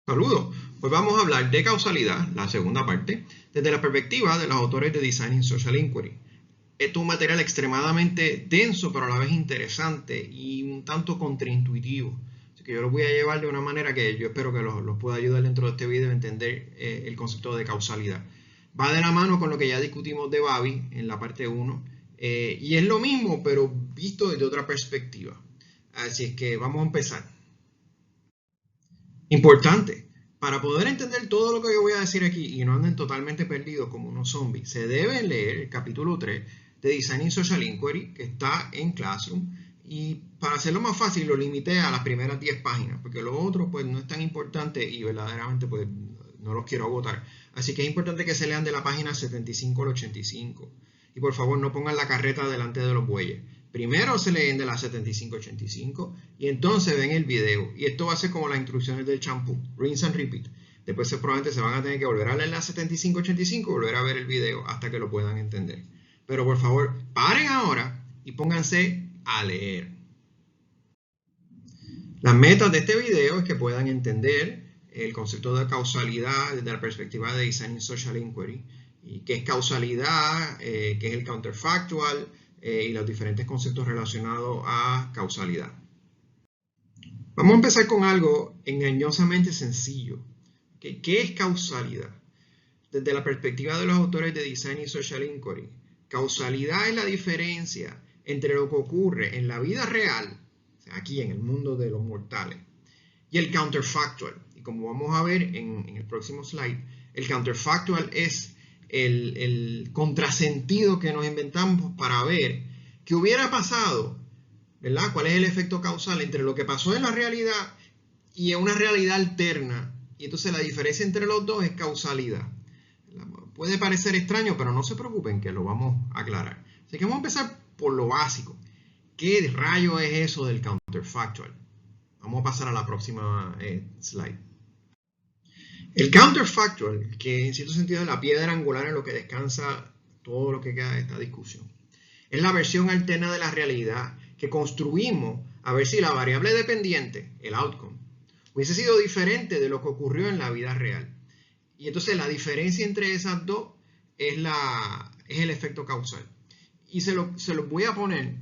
Saludos. Hoy vamos a hablar de causalidad, la segunda parte, desde la perspectiva de los autores de Designing Social Inquiry. Esto es un material extremadamente denso, pero a la vez interesante y un tanto contraintuitivo. Así que yo lo voy a llevar de una manera que yo espero que los pueda ayudar dentro de este video a entender el concepto de causalidad. Va de la mano con lo que ya discutimos de Babi en la parte 1. Y es lo mismo, pero visto desde otra perspectiva. Así es que vamos a empezar. Importante, para poder entender todo lo que yo voy a decir aquí y no anden totalmente perdidos como unos zombies, se debe leer el capítulo 3 de Designing Social Inquiry, que está en Classroom, y para hacerlo más fácil lo limité a las primeras 10 páginas, porque lo otro pues no es tan importante y verdaderamente pues no los quiero agotar. Así que es importante que se lean de la página 75 al 85. Y por favor no pongan la carreta delante de los bueyes. Primero se leen de la 75-85 y entonces ven el video. Y esto va a ser como las instrucciones del champú. Rinse and repeat. Después probablemente se van a tener que volver a leer la 75-85 y volver a ver el video hasta que lo puedan entender. Pero por favor, paren ahora y pónganse a leer. Las metas de este video es que puedan entender el concepto de causalidad desde la perspectiva de Designing Social Inquiry. Y qué es causalidad, qué es el counterfactual, y los diferentes conceptos relacionados a causalidad. Vamos a empezar con algo engañosamente sencillo. ¿Qué es causalidad? Desde la perspectiva de los autores de Designing Social Inquiry, causalidad es la diferencia entre lo que ocurre en la vida real, o sea, aquí en el mundo de los mortales, y el counterfactual. Y como vamos a ver en el próximo slide, el counterfactual es el contrasentido que nos inventamos para ver qué hubiera pasado, ¿verdad? ¿Cuál es el efecto causal entre lo que pasó en la realidad y en una realidad alterna? Y entonces la diferencia entre los dos es causalidad. Puede parecer extraño, pero no se preocupen que lo vamos a aclarar. Así que vamos a empezar por lo básico. ¿Qué rayo es eso del counterfactual? Vamos a pasar a la próxima slide. El counterfactual, que en cierto sentido es la piedra angular en lo que descansa todo lo que queda de esta discusión, es la versión alterna de la realidad que construimos a ver si la variable dependiente, el outcome, hubiese sido diferente de lo que ocurrió en la vida real. Y entonces la diferencia entre esas dos es el efecto causal. Y se lo voy a poner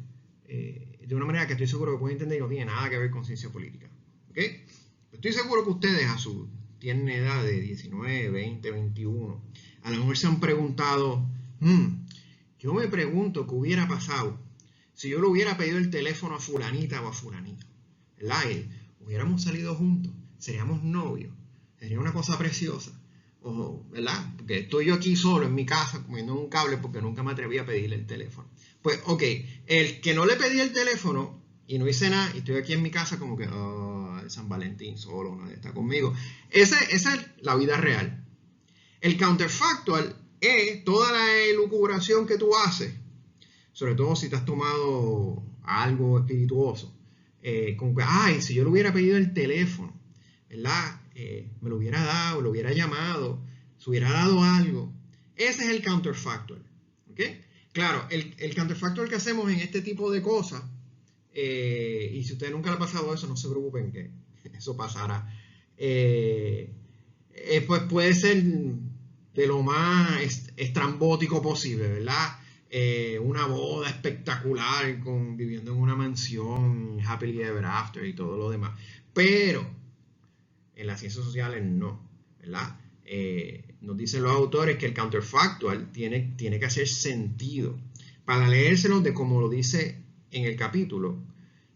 de una manera que estoy seguro que pueden entender y no tiene nada que ver con ciencia política. ¿Okay? Estoy seguro que ustedes a su tienen edad de 19, 20, 21, a lo mejor se han preguntado, yo me pregunto qué hubiera pasado si yo le hubiera pedido el teléfono a fulanita o a fulanito, ¿verdad? Hubiéramos salido juntos, seríamos novios, sería una cosa preciosa, ¿verdad? Porque estoy yo aquí solo en mi casa comiendo un cable porque nunca me atreví a pedirle el teléfono. Pues, ok, el que no le pedí el teléfono y no hice nada y estoy aquí en mi casa como que, San Valentín solo, nadie está conmigo. Esa es la vida real. El counterfactual es toda la elucubración que tú haces, sobre todo si te has tomado algo espirituoso, como que, si yo le hubiera pedido el teléfono, ¿verdad? Me lo hubiera dado, lo hubiera llamado, se hubiera dado algo. Ese es el counterfactual. ¿Okay? Claro, el counterfactual que hacemos en este tipo de cosas, y si usted nunca le ha pasado eso, no se preocupen que eso pasará. Pues puede ser de lo más estrambótico posible, ¿verdad? Una boda espectacular viviendo en una mansión, happily ever after y todo lo demás. Pero en las ciencias sociales no, ¿verdad? Nos dicen los autores que el counterfactual tiene que hacer sentido. Para leérselo de como lo dice en el capítulo,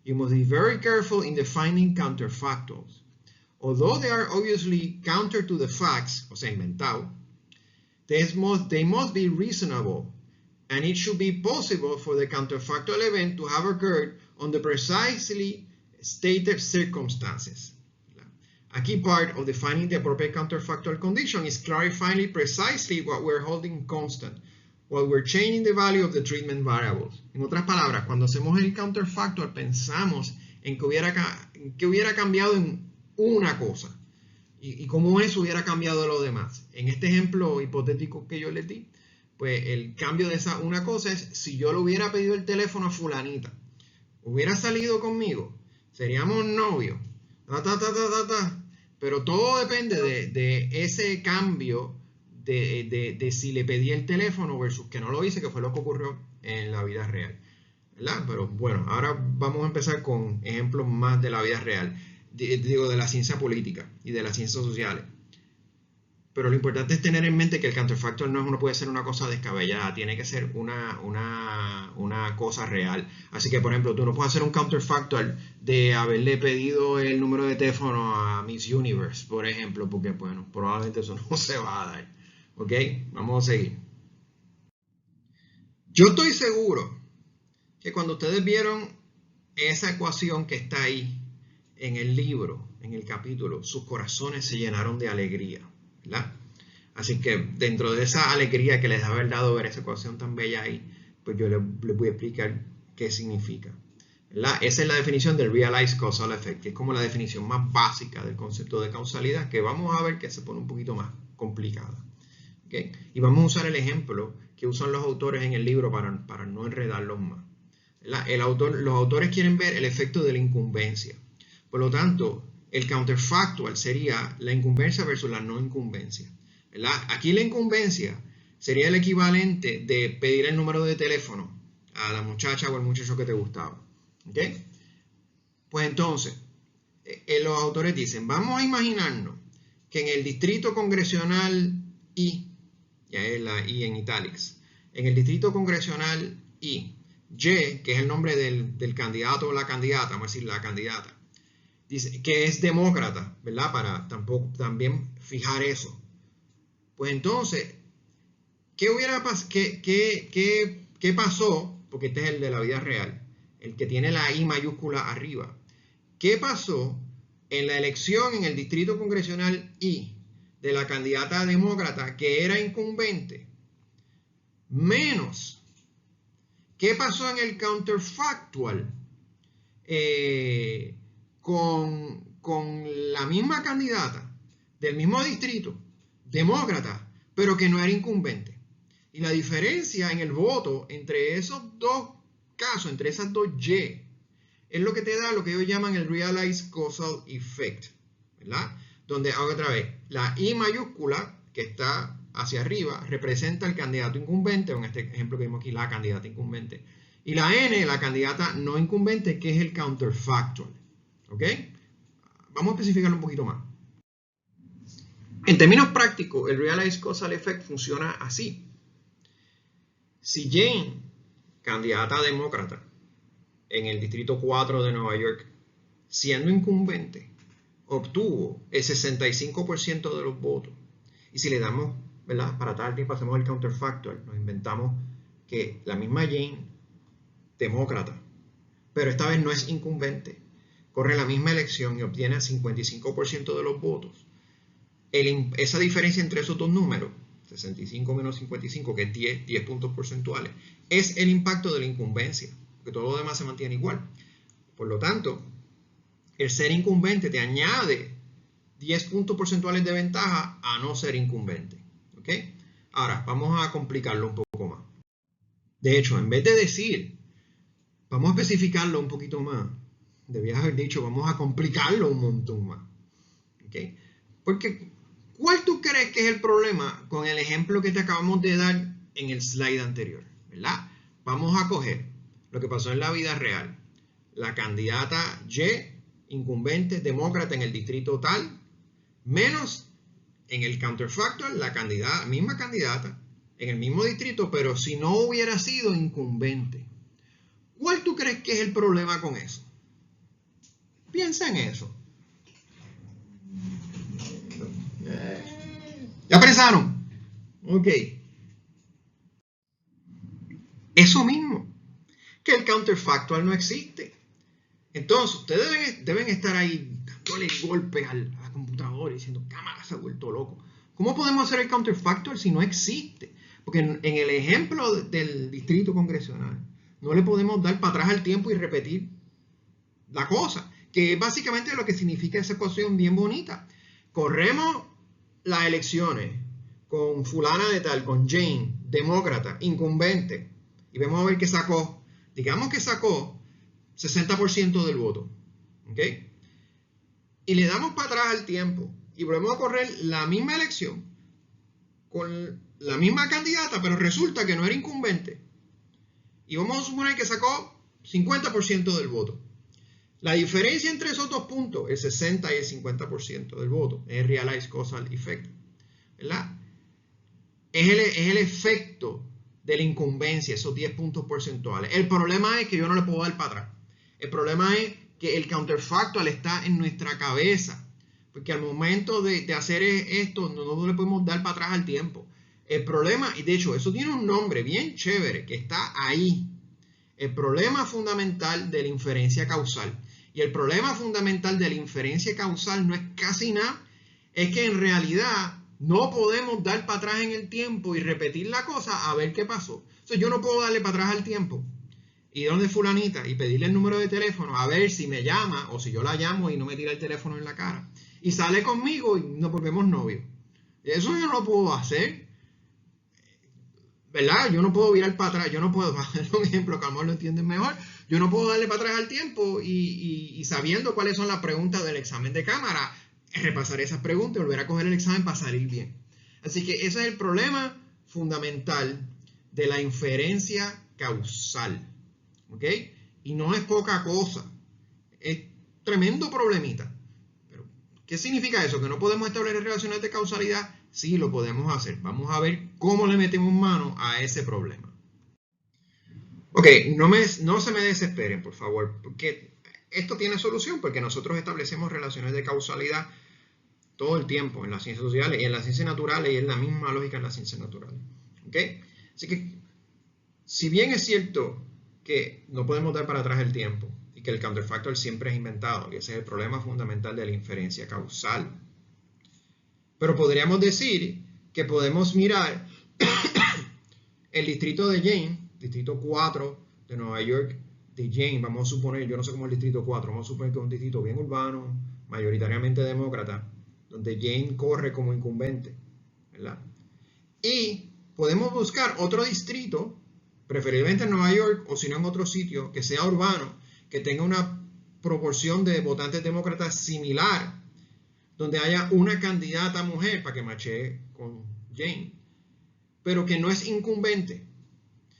you must be very careful in defining counterfactuals. Although they are obviously counter to the facts, o sea, inventado, they must be reasonable, and it should be possible for the counterfactual event to have occurred under precisely stated circumstances. A key part of defining the appropriate counterfactual condition is clarifying precisely what we're holding constant, while we're changing the value of the treatment variables. En otras palabras, cuando hacemos el counterfactual, pensamos en que hubiera cambiado en una cosa y cómo eso hubiera cambiado de lo demás. En este ejemplo hipotético que yo les di, pues el cambio de esa una cosa es si yo le hubiera pedido el teléfono a fulanita, hubiera salido conmigo, seríamos novios, Pero todo depende de ese cambio de si le pedí el teléfono versus que no lo hice, que fue lo que ocurrió en la vida real, ¿verdad? Pero bueno, ahora vamos a empezar con ejemplos más de la vida real, digo, de la ciencia política y de las ciencias sociales. Pero lo importante es tener en mente que el counterfactual no puede ser una cosa descabellada, tiene que ser una cosa real. Así que, por ejemplo, tú no puedes hacer un counterfactual de haberle pedido el número de teléfono a Miss Universe, por ejemplo, porque, bueno, probablemente eso no se va a dar. ¿Ok? Vamos a seguir. Yo estoy seguro que cuando ustedes vieron esa ecuación que está ahí en el libro, en el capítulo, sus corazones se llenaron de alegría, ¿verdad? Así que dentro de esa alegría que les ha dado ver esa ecuación tan bella ahí, pues yo les voy a explicar qué significa, ¿verdad? Esa es la definición del Realized Causal Effect, que es como la definición más básica del concepto de causalidad, que vamos a ver que se pone un poquito más complicada. ¿Okay? Y vamos a usar el ejemplo que usan los autores en el libro para no enredarlos más. Los autores quieren ver el efecto de la incumbencia. Por lo tanto, el counterfactual sería la incumbencia versus la no incumbencia, ¿verdad? Aquí la incumbencia sería el equivalente de pedir el número de teléfono a la muchacha o al muchacho que te gustaba. ¿Okay? Pues entonces, los autores dicen, vamos a imaginarnos que en el distrito congresional I, ya es la I en italics, en el distrito congresional I, Y, que es el nombre del candidato o la candidata, vamos a decir la candidata, dice que es demócrata, ¿verdad? Para también fijar eso. Pues entonces, ¿qué pasó? Porque este es el de la vida real, el que tiene la I mayúscula arriba. ¿Qué pasó en la elección en el distrito congresional I de la candidata demócrata que era incumbente? Menos ¿qué pasó en el counterfactual con la misma candidata del mismo distrito, demócrata, pero que no era incumbente? Y la diferencia en el voto entre esos dos casos, entre esas dos Y, es lo que te da lo que ellos llaman el Realized Causal Effect, ¿verdad? Donde, otra vez, la I mayúscula, que está hacia arriba, representa al candidato incumbente, o en este ejemplo que vimos aquí, la candidata incumbente. Y la N, la candidata no incumbente, que es el counterfactual. ¿Ok? Vamos a especificarlo un poquito más. En términos prácticos, el Realized Causal Effect funciona así. Si Jane, candidata demócrata, en el distrito 4 de Nueva York, siendo incumbente, obtuvo el 65% de los votos. Y si le damos, ¿verdad? Para tal tiempo hacemos el counterfactual, nos inventamos que la misma Jane, demócrata, pero esta vez no es incumbente, corre la misma elección y obtiene el 55% de los votos. Esa diferencia entre esos dos números, 65 menos 55, que es 10 puntos porcentuales, es el impacto de la incumbencia, porque todo lo demás se mantiene igual. Por lo tanto, el ser incumbente te añade 10 puntos porcentuales de ventaja a no ser incumbente. ¿Ok? Ahora, vamos a complicarlo un poco más. De hecho, en vez de decir, vamos a especificarlo un poquito más, debías haber dicho, vamos a complicarlo un montón más. ¿Ok? Porque, ¿cuál tú crees que es el problema con el ejemplo que te acabamos de dar en el slide anterior? ¿Verdad? Vamos a coger lo que pasó en la vida real. La candidata Y, incumbente, demócrata en el distrito tal, menos en el counterfactual la misma candidata en el mismo distrito, pero si no hubiera sido incumbente. ¿Cuál tú crees que es el problema con eso? Piensa en eso. ¿Ya pensaron? Ok. Eso mismo, que el counterfactual no existe. Entonces, ustedes deben estar ahí dándole golpes a la computadora y diciendo, cámara, se ha vuelto loco. ¿Cómo podemos hacer el counterfactual si no existe? Porque en el ejemplo del distrito congresional, no le podemos dar para atrás al tiempo y repetir la cosa, que es básicamente lo que significa esa ecuación bien bonita. Corremos las elecciones con fulana de tal, con Jane, demócrata, incumbente, y vamos a ver qué sacó. Digamos que sacó 60% del voto. ¿Ok? y le damos para atrás al tiempo y volvemos a correr la misma elección con la misma candidata, pero resulta que no era incumbente, y vamos a suponer que sacó 50% del voto. La diferencia entre esos dos puntos, el 60 y el 50% del voto, es el Realized Causal Effect, ¿verdad? Es el efecto de la incumbencia, esos 10 puntos porcentuales. El problema es que yo no le puedo dar para atrás. El problema es que el counterfactual está en nuestra cabeza, porque al momento de hacer esto no le podemos dar para atrás al tiempo. El problema, y de hecho eso tiene un nombre bien chévere que está ahí, el problema fundamental de la inferencia causal. Y el problema fundamental de la inferencia causal no es casi nada, es que en realidad no podemos dar para atrás en el tiempo y repetir la cosa a ver qué pasó. Entonces yo no puedo darle para atrás al tiempo y ir donde fulanita y pedirle el número de teléfono a ver si me llama o si yo la llamo y no me tira el teléfono en la cara. Y sale conmigo y nos volvemos novios. Eso yo no lo puedo hacer, ¿verdad? Yo no puedo virar para atrás, yo no puedo, para hacer un ejemplo que a lo mejor lo entienden mejor, yo no puedo darle para atrás al tiempo y sabiendo cuáles son las preguntas del examen de cámara, repasar esas preguntas y volver a coger el examen para salir bien. Así que ese es el problema fundamental de la inferencia causal, ¿ok? Y no es poca cosa, es tremendo problemita. Pero, ¿qué significa eso? ¿Que no podemos establecer relaciones de causalidad? Sí, lo podemos hacer. Vamos a ver cómo le metemos mano a ese problema. Ok, no se me desesperen, por favor, porque esto tiene solución, porque nosotros establecemos relaciones de causalidad todo el tiempo en las ciencias sociales y en las ciencias naturales, y es la misma lógica en las ciencias naturales. ¿Ok? Así que, si bien es cierto que no podemos dar para atrás el tiempo y que el counterfactual siempre es inventado, y ese es el problema fundamental de la inferencia causal, pero podríamos decir que podemos mirar el distrito de Jane, distrito 4 de Nueva York de Jane, vamos a suponer, yo no sé cómo es el distrito 4, vamos a suponer que es un distrito bien urbano, mayoritariamente demócrata, donde Jane corre como incumbente, ¿verdad? Y podemos buscar otro distrito, preferiblemente en Nueva York, o si no en otro sitio, que sea urbano, que tenga una proporción de votantes demócratas similar, donde haya una candidata mujer para que machee con Jane, pero que no es incumbente.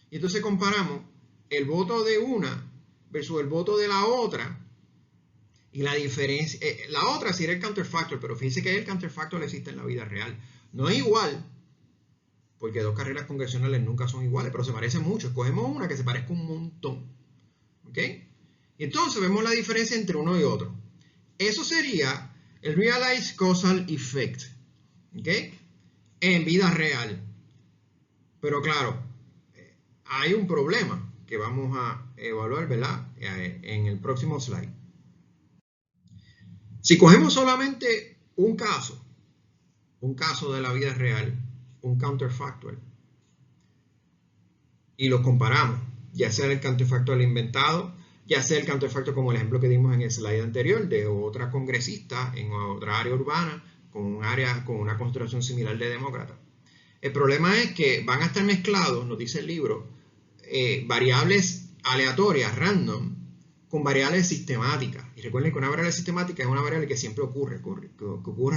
Y entonces comparamos el voto de una versus el voto de la otra, y la diferencia, la otra sí era el counterfactual, pero fíjense que el counterfactual existe en la vida real. No es igual, porque dos carreras congresionales nunca son iguales, pero se parecen mucho. Escogemos una que se parezca un montón. ¿Ok? Y entonces vemos la diferencia entre uno y otro. Eso sería el Realized Causal Effect. ¿Ok? En vida real. Pero claro, hay un problema que vamos a evaluar, ¿verdad? En el próximo slide. Si cogemos solamente un caso de la vida real, un counterfactual, y los comparamos, ya sea el counterfactual inventado, ya sea el counterfactual como el ejemplo que dimos en el slide anterior de otra congresista en otra área urbana con una concentración similar de demócratas. El problema es que van a estar mezclados, nos dice el libro, variables aleatorias, random, con variables sistemáticas. Y recuerden que una variable sistemática es una variable que siempre ocurre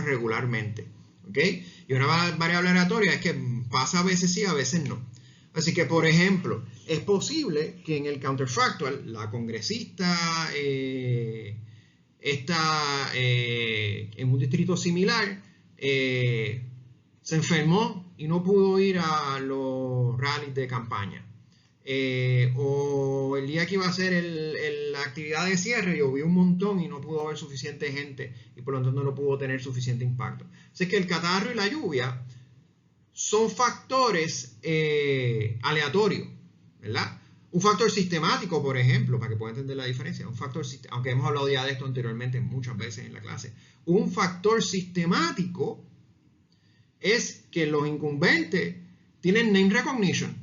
regularmente. ¿Ok? Y una variable aleatoria es que pasa a veces sí, a veces no. Así que, por ejemplo, es posible que en el counterfactual la congresista está en un distrito similar, se enfermó y no pudo ir a los rallies de campaña. O el día que iba a ser la actividad de cierre llovió un montón y no pudo haber suficiente gente y por lo tanto no pudo tener suficiente impacto. Así que el catarro y la lluvia son factores aleatorios, ¿verdad? Un factor sistemático, por ejemplo, para que puedan entender la diferencia, un factor, aunque hemos hablado ya de esto anteriormente muchas veces en la clase, un factor sistemático es que los incumbentes tienen name recognition,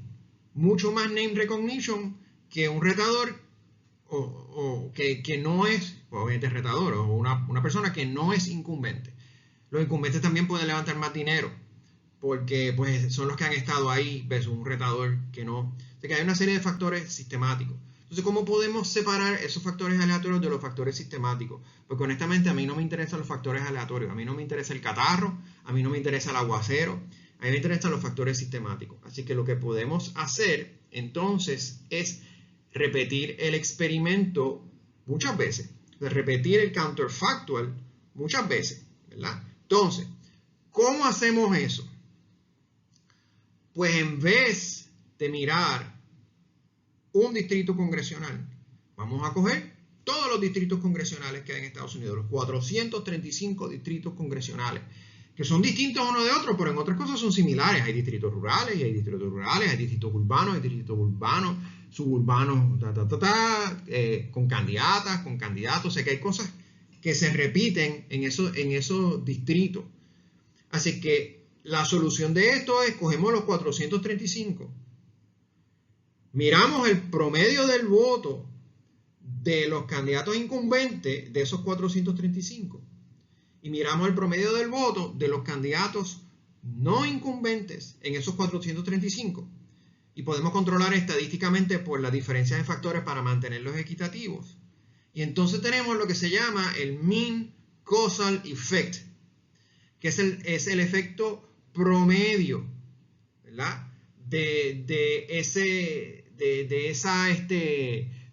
mucho más name recognition que un retador o que no es, obviamente retador, o una persona que no es incumbente. Los incumbentes también pueden levantar más dinero porque pues, son los que han estado ahí versus un retador que no. Así que hay una serie de factores sistemáticos. Entonces, ¿cómo podemos separar esos factores aleatorios de los factores sistemáticos? Porque honestamente a mí no me interesan los factores aleatorios, a mí no me interesa el catarro, a mí no me interesa el aguacero, a mí me interesan los factores sistemáticos. Así que lo que podemos hacer entonces es repetir el experimento muchas veces, repetir el counterfactual muchas veces, ¿verdad? Entonces, ¿cómo hacemos eso? Pues en vez de mirar un distrito congresional, vamos a coger todos los distritos congresionales que hay en Estados Unidos, los 435 distritos congresionales, que son distintos uno de otro, pero en otras cosas son similares. Hay distritos rurales y hay distritos rurales, hay distritos urbanos, suburbanos, con candidatas, con candidatos. O sea que hay cosas que se repiten en esos distritos. Así que la solución de esto es, cogemos los 435, miramos el promedio del voto de los candidatos incumbentes de esos 435 y miramos el promedio del voto de los candidatos no incumbentes en esos 435 y podemos controlar estadísticamente por la diferencia de factores para mantenerlos equitativos. Y entonces tenemos lo que se llama el Mean Causal Effect, que es el efecto promedio, ¿verdad? de ese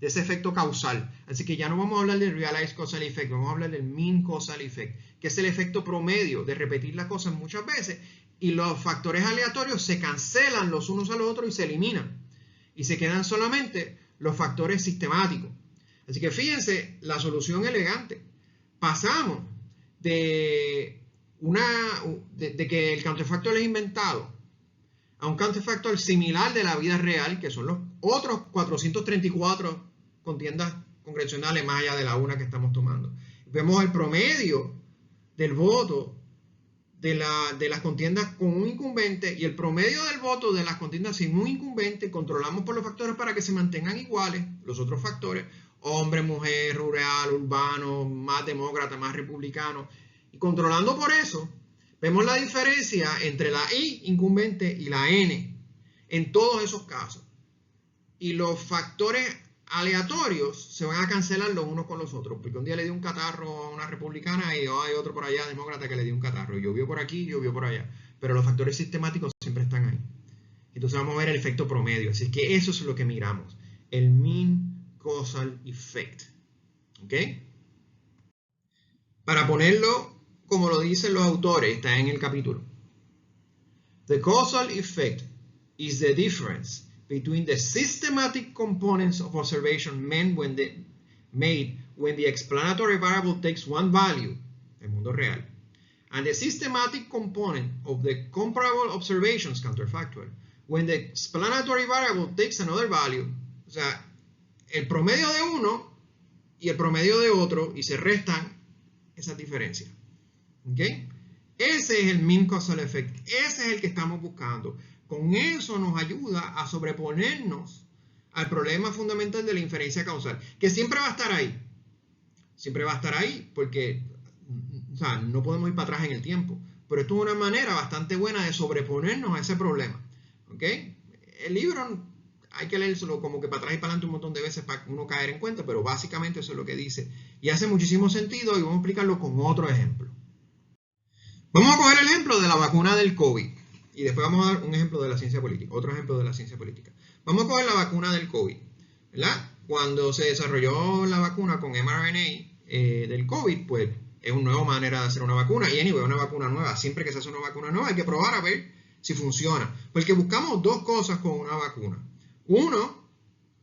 efecto causal. Así que ya no vamos a hablar del Realized Causal Effect, vamos a hablar del Mean Causal Effect, que es el efecto promedio de repetir las cosas muchas veces y los factores aleatorios se cancelan los unos a los otros y se eliminan. Y se quedan solamente los factores sistemáticos. Así que fíjense la solución elegante. Pasamos de que el counterfactual es inventado a un counterfactual similar de la vida real, que son los otros 434 contiendas congresionales más allá de la una que estamos tomando. Vemos el promedio del voto de las contiendas con un incumbente y el promedio del voto de las contiendas sin un incumbente. Controlamos por los factores para que se mantengan iguales, los otros factores, hombre, mujer, rural, urbano, más demócrata, más republicano. Y controlando por eso, vemos la diferencia entre la I incumbente y la N en todos esos casos. Y los factores aleatorios se van a cancelar los unos con los otros, porque un día le dio un catarro a una republicana y hay otro por allá demócrata que le dio un catarro. Llovió por aquí, llovió por allá. Pero los factores sistemáticos siempre están ahí. Entonces vamos a ver el efecto promedio. Así que eso es lo que miramos. El Mean Causal Effect. ¿Ok? Para ponerlo como lo dicen los autores, está en el capítulo. The causal effect is the difference between the systematic components of observation made when the explanatory variable takes one value, el mundo real, and the systematic component of the comparable observations, counterfactual, when the explanatory variable takes another value. O sea, el promedio de uno y el promedio de otro, y se restan esas diferencias. ¿Okay? Ese es el Mean Causal Effect. Ese es el que estamos buscando. Con eso nos ayuda a sobreponernos al problema fundamental de la inferencia causal, que siempre va a estar ahí. Siempre va a estar ahí porque, o sea, no podemos ir para atrás en el tiempo. Pero esto es una manera bastante buena de sobreponernos a ese problema. ¿Okay? El libro hay que leérselo como que para atrás y para adelante un montón de veces para uno caer en cuenta, pero básicamente eso es lo que dice. Y hace muchísimo sentido y vamos a explicarlo con otro ejemplo. Vamos a coger el ejemplo de la vacuna del COVID y después vamos a dar un ejemplo de la ciencia política, otro ejemplo de la ciencia política. Vamos a coger la vacuna del COVID, ¿verdad? Cuando se desarrolló la vacuna con mRNA del COVID, pues es una nueva manera de hacer una vacuna y anyway, una vacuna nueva. Siempre que se hace una vacuna nueva hay que probar a ver si funciona. Porque buscamos dos cosas con una vacuna. Uno,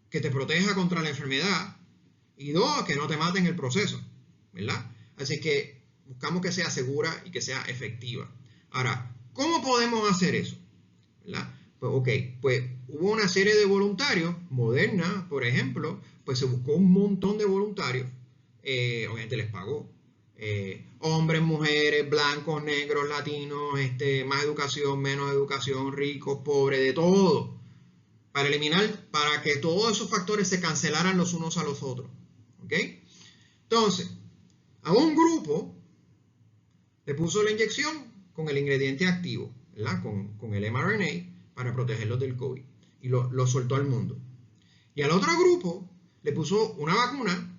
que te proteja contra la enfermedad y dos, que no te mate en el proceso, ¿verdad? Así que buscamos que sea segura y que sea efectiva. Ahora, ¿cómo podemos hacer eso? ¿Verdad? Pues hubo una serie de voluntarios, Moderna, por ejemplo, pues se buscó un montón de voluntarios, obviamente les pagó, hombres, mujeres, blancos, negros, latinos, más educación, menos educación, ricos, pobres, de todo, para que todos esos factores se cancelaran los unos a los otros. ¿Ok? Entonces, a un grupo le puso la inyección con el ingrediente activo, ¿verdad? Con el mRNA para protegerlos del COVID y lo soltó al mundo. Y al otro grupo le puso una vacuna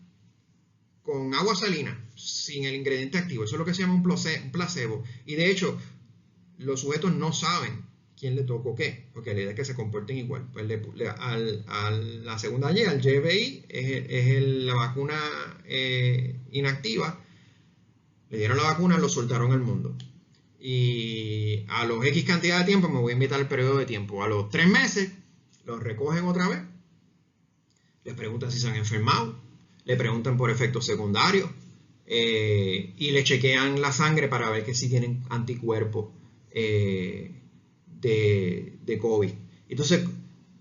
con agua salina, sin el ingrediente activo. Eso es lo que se llama un placebo. Y de hecho, los sujetos no saben quién le tocó qué, porque la idea es que se comporten igual. Pues a la segunda Y, al YBI, la vacuna inactiva, le dieron la vacuna, lo soltaron al mundo. Y a los X cantidad de tiempo, me voy a invitar al periodo de tiempo, a los 3 meses, los recogen otra vez, les preguntan si se han enfermado, le preguntan por efectos secundarios y le chequean la sangre para ver que si tienen anticuerpos de COVID. Entonces,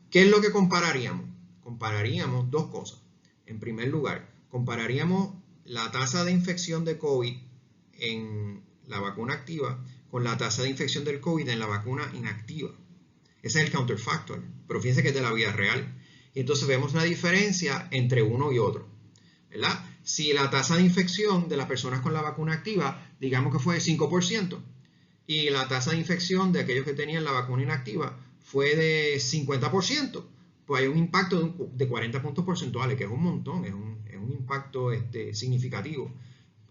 ¿qué es lo que compararíamos? Compararíamos dos cosas. En primer lugar, compararíamos la tasa de infección de COVID en la vacuna activa con la tasa de infección del COVID en la vacuna inactiva. Ese es el counterfactor, pero fíjense que es de la vida real. Y entonces vemos una diferencia entre uno y otro, ¿verdad? Si la tasa de infección de las personas con la vacuna activa, digamos que fue de 5%, y la tasa de infección de aquellos que tenían la vacuna inactiva fue de 50%, pues hay un impacto de 40 puntos porcentuales, que es un montón, es un impacto significativo.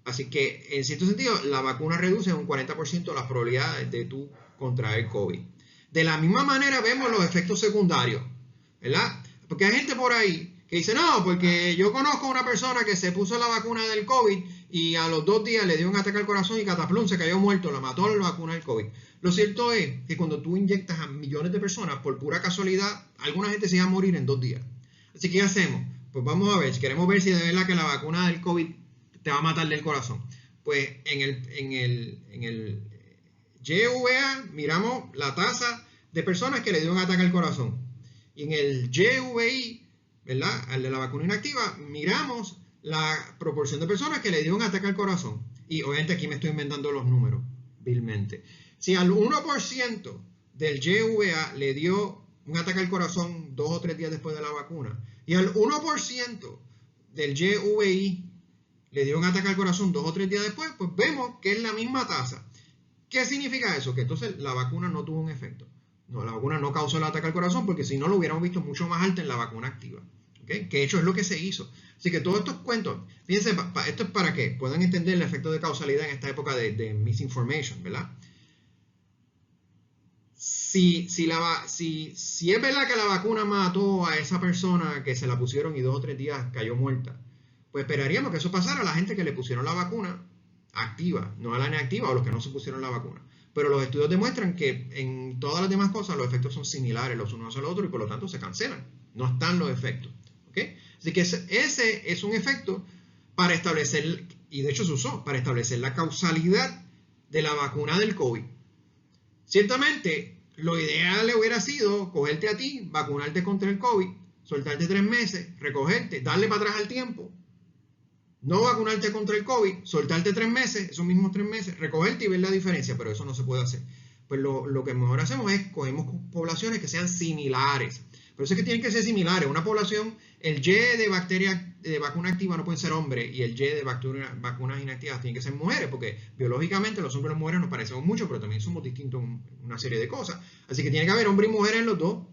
Así que, en cierto sentido, la vacuna reduce en un 40% las probabilidades de tú contraer COVID. De la misma manera vemos los efectos secundarios, ¿verdad? Porque hay gente por ahí que dice, no, porque yo conozco a una persona que se puso la vacuna del COVID y a los 2 días le dio un ataque al corazón y cataplum, se cayó muerto, la mató la vacuna del COVID. Lo cierto es que cuando tú inyectas a millones de personas, por pura casualidad, alguna gente se va a morir en 2 días. Así que, ¿qué hacemos? Pues vamos a ver, queremos ver si de verdad que la vacuna del COVID te va a matar del corazón. Pues en el YVA miramos la tasa de personas que le dio un ataque al corazón. Y en el YVI, ¿verdad? Al de la vacuna inactiva, miramos la proporción de personas que le dio un ataque al corazón. Y obviamente aquí me estoy inventando los números, vilmente. Si al 1% del YVA le dio un ataque al corazón 2 o 3 días después de la vacuna, y al 1% del YVI le dio un ataque al corazón 2 o 3 días después, pues vemos que es la misma tasa. ¿Qué significa eso? Que entonces la vacuna no tuvo un efecto. No, la vacuna no causó el ataque al corazón porque si no lo hubiéramos visto mucho más alto en la vacuna activa. ¿Okay? Que de hecho es lo que se hizo. Así que todos estos cuentos, fíjense, esto es para que puedan entender el efecto de causalidad en esta época de misinformation, ¿verdad? Si es verdad que la vacuna mató a esa persona que se la pusieron y 2 o 3 días cayó muerta, pues esperaríamos que eso pasara a la gente que le pusieron la vacuna activa, no a la inactiva o los que no se pusieron la vacuna. Pero los estudios demuestran que en todas las demás cosas los efectos son similares los unos a los otros y por lo tanto se cancelan. No están los efectos. ¿Okay? Así que ese es un efecto para establecer, y de hecho se usó, para establecer la causalidad de la vacuna del COVID. Ciertamente, lo ideal hubiera sido cogerte a ti, vacunarte contra el COVID, soltarte 3 meses, recogerte, darle para atrás al tiempo, no vacunarte contra el COVID, soltarte 3 meses, esos mismos 3 meses, recogerte y ver la diferencia, pero eso no se puede hacer. Pues lo que mejor hacemos es cogemos poblaciones que sean similares. Pero eso es que tienen que ser similares. Una población, el Y de vacuna activa no pueden ser hombres y el Y de vacunas inactivas tienen que ser mujeres, porque biológicamente los hombres y las mujeres nos parecemos mucho, pero también somos distintos en una serie de cosas. Así que tiene que haber hombres y mujeres en los dos.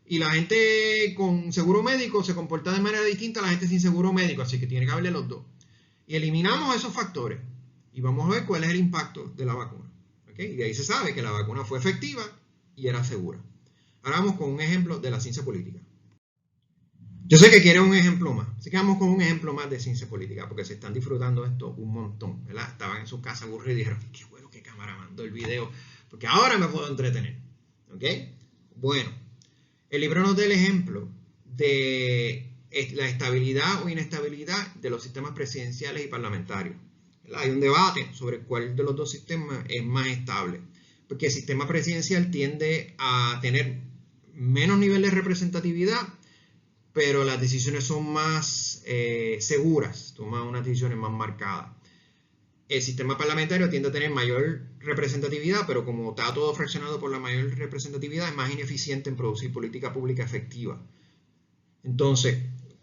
Y la gente con seguro médico se comporta de manera distinta a la gente sin seguro médico, así que tiene que haberle los dos. Y eliminamos esos factores y vamos a ver cuál es el impacto de la vacuna. ¿Okay? Y de ahí se sabe que la vacuna fue efectiva y era segura. Ahora vamos con un ejemplo de la ciencia política. Yo sé que quieren un ejemplo más, así que vamos con un ejemplo más de ciencia política, porque se están disfrutando de esto un montón, ¿verdad? Estaban en su casa aburridos y dijeron, qué bueno que cámara mandó el video, porque ahora me puedo entretener. ¿Ok? Bueno, el libro nos da el ejemplo de la estabilidad o inestabilidad de los sistemas presidenciales y parlamentarios. ¿Verdad? Hay un debate sobre cuál de los dos sistemas es más estable, porque el sistema presidencial tiende a tener menos nivel de representatividad, pero las decisiones son más seguras, toman unas decisiones más marcadas. El sistema parlamentario tiende a tener mayor representatividad, pero como está todo fraccionado por la mayor representatividad, es más ineficiente en producir política pública efectiva. Entonces,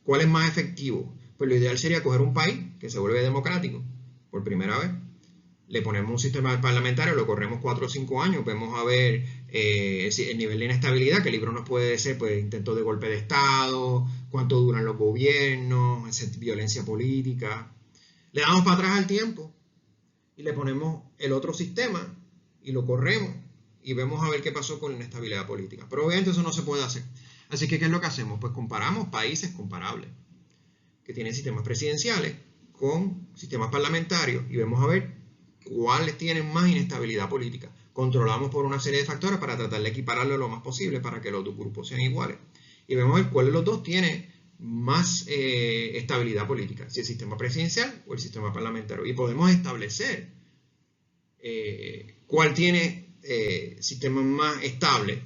¿cuál es más efectivo? Pues lo ideal sería coger un país que se vuelve democrático por primera vez, le ponemos un sistema parlamentario, lo corremos 4 o 5 años, vemos a ver el nivel de inestabilidad, que el libro nos puede decir, pues intentos de golpe de Estado, cuánto duran los gobiernos, violencia política. Le damos para atrás al tiempo y le ponemos el otro sistema y lo corremos y vemos a ver qué pasó con la inestabilidad política. Pero obviamente eso no se puede hacer. Así que, ¿qué es lo que hacemos? Pues comparamos países comparables que tienen sistemas presidenciales con sistemas parlamentarios y vemos a ver cuáles tienen más inestabilidad política. Controlamos por una serie de factores para tratar de equipararlo lo más posible para que los dos grupos sean iguales. Y vemos a ver cuál de los dos tiene más estabilidad política, si el sistema presidencial o el sistema parlamentario. Y podemos establecer cuál tiene sistemas más estables.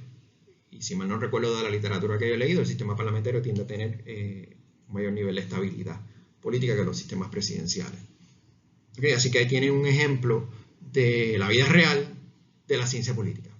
Y si mal no recuerdo de la literatura que yo he leído, el sistema parlamentario tiende a tener un mayor nivel de estabilidad política que los sistemas presidenciales. Okay, así que ahí tienen un ejemplo de la vida real de la ciencia política.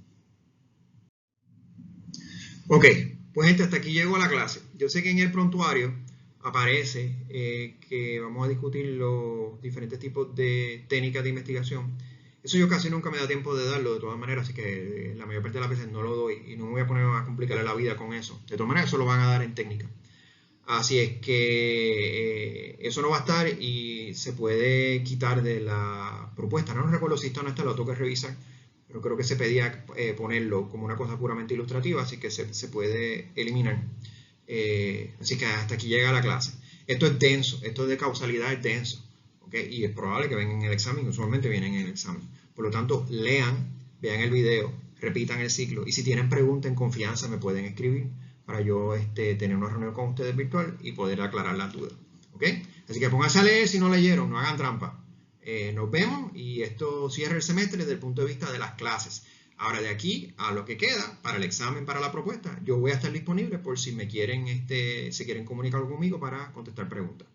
Ok, pues gente, hasta aquí llego a la clase. Yo sé que en el prontuario aparece que vamos a discutir los diferentes tipos de técnicas de investigación. Eso yo casi nunca me da tiempo de darlo de todas maneras, así que la mayor parte de las veces no lo doy y no me voy a poner a complicarle la vida con eso. De todas maneras, eso lo van a dar en técnica. Así es que eso no va a estar y se puede quitar de la propuesta. No recuerdo si esto no está, lo tengo que revisar, pero creo que se pedía ponerlo como una cosa puramente ilustrativa, así que se puede eliminar. Así que hasta aquí llega la clase. Esto es denso, esto de causalidad es denso, ¿okay? Y es probable que vengan en el examen, usualmente vienen en el examen. Por lo tanto, lean, vean el video, repitan el ciclo y si tienen preguntas en confianza me pueden escribir para yo tener una reunión con ustedes virtual y poder aclarar las dudas. ¿Okay? Así que pónganse a leer si no leyeron, no hagan trampa. Nos vemos y esto cierra el semestre desde el punto de vista de las clases. Ahora de aquí a lo que queda para el examen, para la propuesta, yo voy a estar disponible por si me quieren, se quieren comunicar conmigo para contestar preguntas.